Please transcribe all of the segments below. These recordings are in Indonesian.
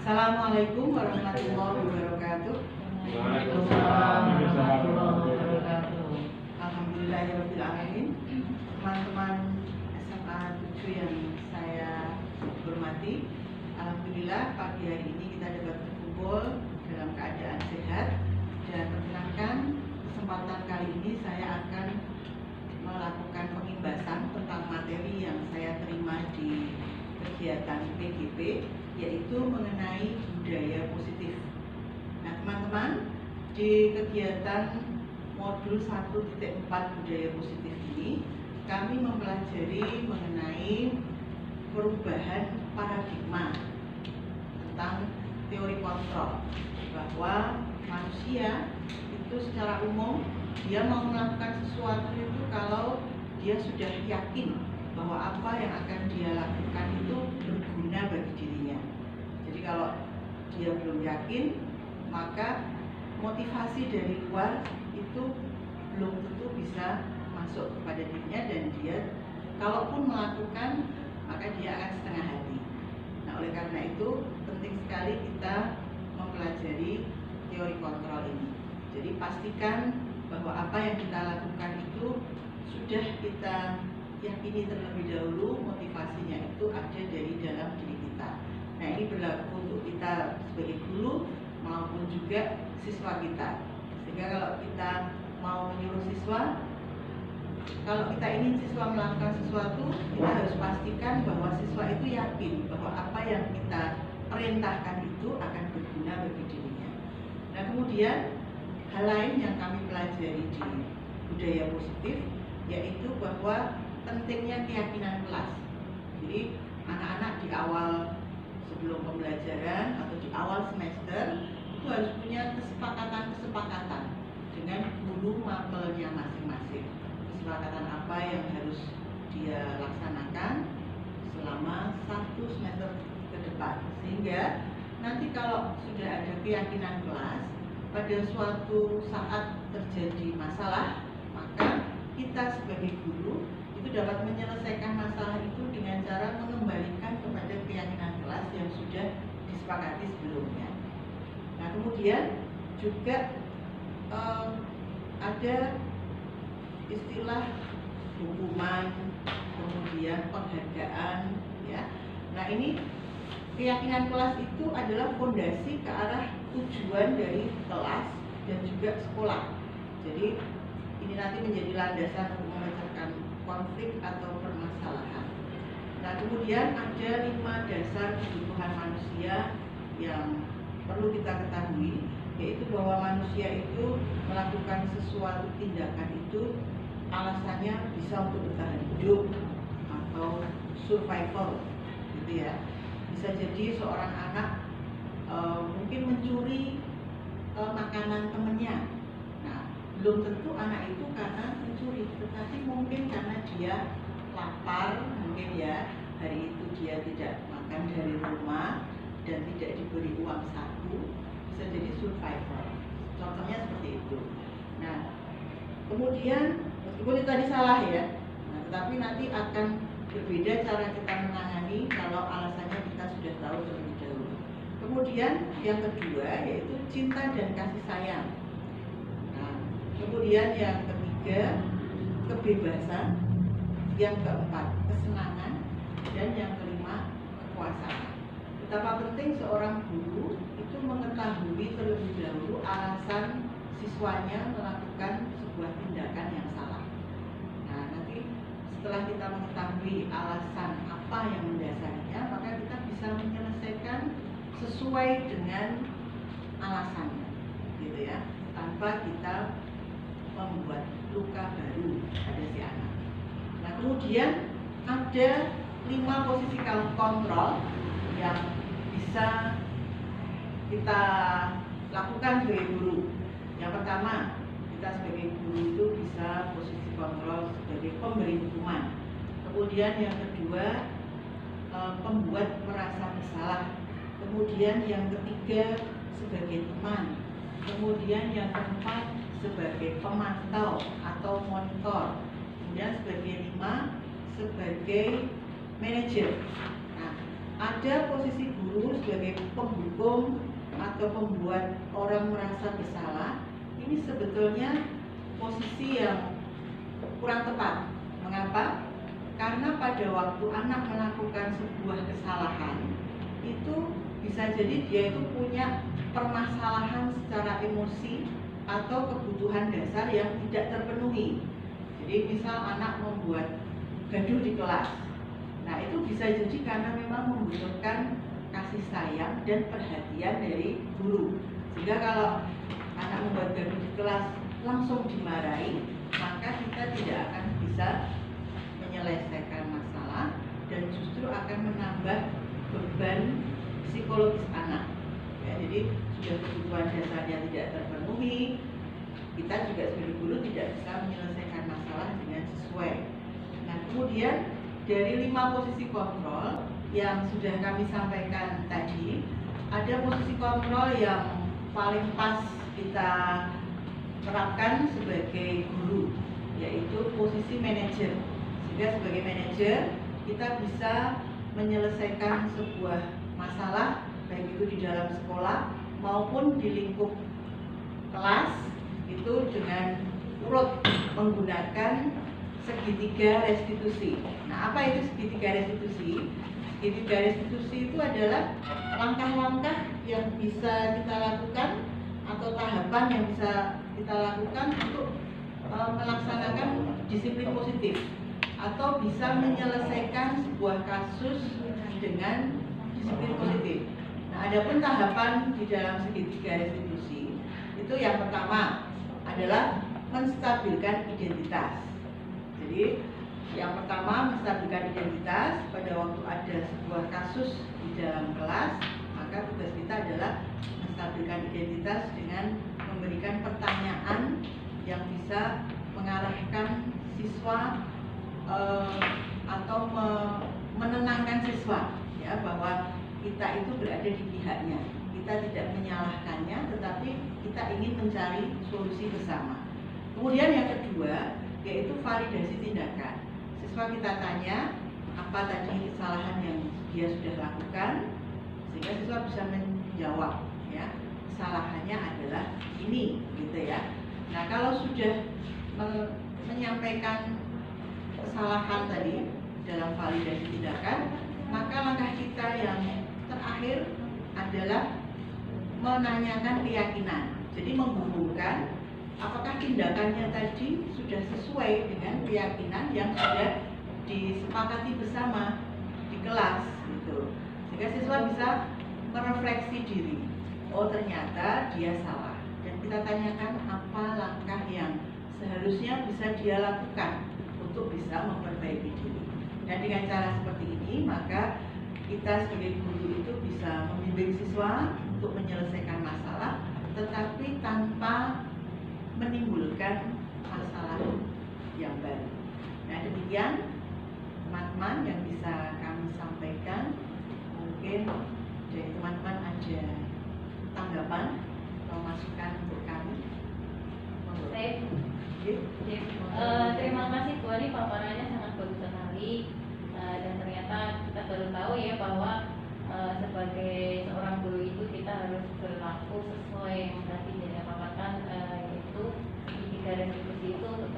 Assalamualaikum warahmatullahi wabarakatuh. Waalaikumsalam warahmatullahi wabarakatuh. Alhamdulillahirabbil alamin. Teman-teman SMA 7 yang saya hormati, alhamdulillah pagi hari ini kita dapat berkumpul dalam keadaan sehat, dan perkenankan kesempatan kali ini saya akan melakukan pengimbasan tentang materi yang saya terima di kegiatan PGP, yaitu mengenai budaya positif. Nah teman-teman, di kegiatan modul 1.4 budaya positif ini kami mempelajari mengenai perubahan paradigma tentang teori kontrol, bahwa manusia itu secara umum dia mau melakukan sesuatu itu kalau dia sudah yakin bahwa apa yang akan dia lakukan itu berguna bagi dirinya. Jadi kalau dia belum yakin, maka motivasi dari luar itu belum tentu bisa masuk kepada dirinya, dan dia kalaupun melakukan maka dia akan setengah hati. Nah oleh karena itu penting sekali kita mempelajari teori kontrol ini. Jadi pastikan bahwa apa yang kita lakukan itu sudah kita yakini terlebih dahulu, motivasinya itu ada dari dalam diri kita. Nah ini berlaku untuk kita sebagai guru maupun juga siswa kita. Sehingga kalau kita mau menyuruh siswa, kalau kita ingin siswa melakukan sesuatu, kita harus pastikan bahwa siswa itu yakin bahwa apa yang kita perintahkan itu akan berguna bagi dirinya. Nah kemudian hal lain yang kami pelajari di budaya positif yaitu bahwa pentingnya keyakinan kelas. Jadi anak-anak di awal sebelum pembelajaran atau di awal semester itu harus punya kesepakatan dengan guru mapelnya masing-masing. Kesepakatan apa yang harus dia laksanakan selama 1 semester ke depan, sehingga nanti kalau sudah ada keyakinan kelas, pada suatu saat terjadi masalah, maka kita sebagai guru itu dapat menyelesaikan masalah itu dengan cara mengembalikan kepada keyakinan kelas yang sudah disepakati sebelumnya. Nah kemudian juga ada istilah hukuman, kemudian penghargaan, ya. Nah ini keyakinan kelas itu adalah fondasi ke arah tujuan dari kelas dan juga sekolah. Jadi ini nanti menjadi landasan untuk memecahkan konflik atau permasalahan. Nah kemudian ada 5 dasar kebutuhan manusia yang perlu kita ketahui, yaitu bahwa manusia itu melakukan sesuatu tindakan itu alasannya bisa untuk bertahan hidup atau survival, gitu ya. Bisa jadi seorang anak mungkin mencuri makanan temennya. Nah, belum tentu anak itu karena mencuri, tetapi mungkin karena dia lapar, mungkin ya hari itu dia tidak makan dari rumah dan tidak diberi uang saku, bisa jadi survival. Contohnya seperti itu. Nah, kemudian meskipun itu tadi salah ya, nah, tetapi nanti akan berbeda cara kita menangani kalau alasannya kita sudah tahu terlebih dahulu. Kemudian yang kedua yaitu cinta dan kasih sayang. Nah, kemudian yang ketiga kebebasan, yang keempat kesenangan, dan yang kelima kekuasaan. Betapa penting seorang guru itu mengetahui terlebih dahulu alasan siswanya melakukan sebuah tindakan yang salah. Nah nanti setelah kita mengetahui alasan apa yang mendasarinya, maka kita bisa menyelesaikan sesuai dengan alasannya, gitu ya, tanpa kita membuat luka baru pada si anak. Nah kemudian ada 5 posisi kontrol yang bisa kita lakukan sebagai guru. Yang pertama, kita sebagai guru itu bisa posisi kontrol sebagai pemberi hukuman. Kemudian yang kedua, pembuat merasa bersalah. Kemudian yang ketiga, sebagai teman. Kemudian yang keempat, sebagai pemantau atau monitor. Kemudian sebagai 5, sebagai manajer. Nah, ada posisi guru sebagai penghukum atau pembuat orang merasa bersalah, ini sebetulnya posisi yang kurang tepat. Mengapa? Karena pada waktu anak melakukan sebuah kesalahan, itu bisa jadi dia itu punya permasalahan secara emosi atau kebutuhan dasar yang tidak terpenuhi. Jadi misal anak membuat gaduh di kelas, nah itu bisa jadi karena memang membutuhkan kasih sayang dan perhatian dari guru. Sehingga kalau anak membuat gaduh di kelas langsung dimarahi, maka kita tidak akan bisa menyelesaikan masalah dan justru akan menambah beban psikologis anak. Ya, jadi sudah kebutuhan dasarnya tidak terpenuhi, kita juga sebagai guru tidak bisa menyelesaikan masalah dengan sesuai. Nah, kemudian dari 5 posisi kontrol yang sudah kami sampaikan tadi, ada posisi kontrol yang paling pas kita terapkan sebagai guru, yaitu posisi manajer. Sehingga sebagai manajer kita bisa menyelesaikan sebuah masalah baik itu di dalam sekolah maupun di lingkup kelas itu dengan urut menggunakan segitiga restitusi. Nah, apa itu segitiga restitusi? Segitiga restitusi itu adalah langkah-langkah yang bisa kita lakukan atau tahapan yang bisa kita lakukan untuk melaksanakan disiplin positif atau bisa menyelesaikan sebuah kasus dengan disiplin positif. Nah, adapun tahapan di dalam segitiga restitusi itu yang pertama adalah menstabilkan identitas. Jadi yang pertama menstabilkan identitas. Pada waktu ada sebuah kasus di dalam kelas, maka tugas kita adalah menstabilkan identitas dengan memberikan pertanyaan yang bisa mengarahkan siswa atau menenangkan siswa, ya, bahwa kita itu berada di pihaknya. Kita tidak menyalahkannya, tetapi kita ingin mencari solusi bersama. Kemudian yang kedua yaitu validasi tindakan. Siswa kita tanya apa tadi kesalahan yang dia sudah lakukan, sehingga siswa bisa menjawab, ya, kesalahannya adalah ini, gitu ya. Nah, kalau sudah menyampaikan kesalahan tadi dalam validasi tindakan, maka langkah kita yang terakhir adalah menanyakan keyakinan. Jadi menghubungkan apakah tindakannya tadi sudah sesuai dengan keyakinan yang sudah disepakati bersama di kelas, gitu. Sehingga siswa bisa merefleksi diri. Oh, ternyata dia salah. Dan kita tanyakan apa langkah yang seharusnya bisa dia lakukan untuk bisa memperbaiki diri. Dan dengan cara seperti ini, maka kita sebagai guru itu bisa membimbing siswa untuk menyelesaikan masalah, tetapi tanpa menimbulkan masalah yang baru. Nah, demikian teman-teman yang bisa kami sampaikan. Mungkin dari teman-teman ada tanggapan atau masukan untuk kami. Terima kasih Bu Ani, paparannya sangat bagus sekali, dan ternyata kita baru tahu ya bahwa sebagai seorang guru itu kita harus berlaku sesuai yang tadi dipaparkan, yaitu segitiga restitusi itu untuk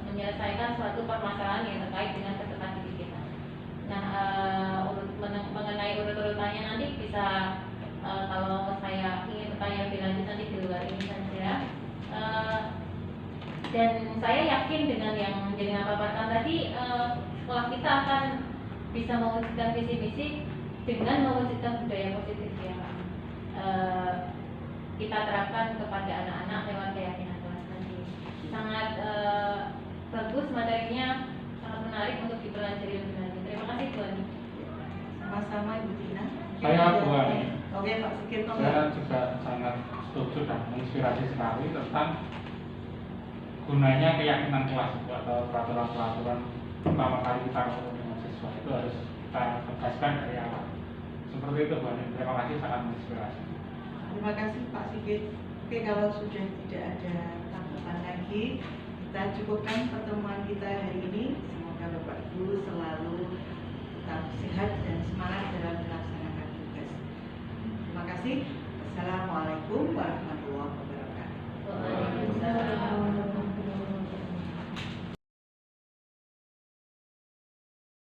menyelesaikan suatu permasalahan yang terkait dengan peserta didik kita. Nah, mengenai urut-urutannya nanti bisa, kalau saya ingin bertanya lebih lanjut nanti di luar ini saja. Dan saya yakin dengan yang menjadi paparkan tadi, sekolah kita akan bisa mewujudkan visi misi dengan mewujudkan budaya positif yang kita terapkan kepada anak-anak lewat keyakinan kelas tadi. Sangat bagus materinya, sangat menarik untuk dipelajari lebih lanjut. Terima kasih Bu Ani. Sama-sama Ibu Tina. Saya Bu Ani. Oke, Pak Sikit. Saya juga sangat setuju dan menginspirasi sekali tentang gunanya keyakinan kelas itu, atau peraturan-peraturan pertama kali kita ketemu dengan siswa itu harus kita tegaskan dari awal. Seperti itu Bu Ani. Terima kasih, sangat menginspirasi. Terima kasih Pak Sigit. Oke, kalau sudah tidak ada tanggapan lagi, kita cukupkan pertemuan kita hari ini. Semoga Bapak Ibu selalu tetap sehat dan semangat dalam kasih. Assalamualaikum warahmatullahi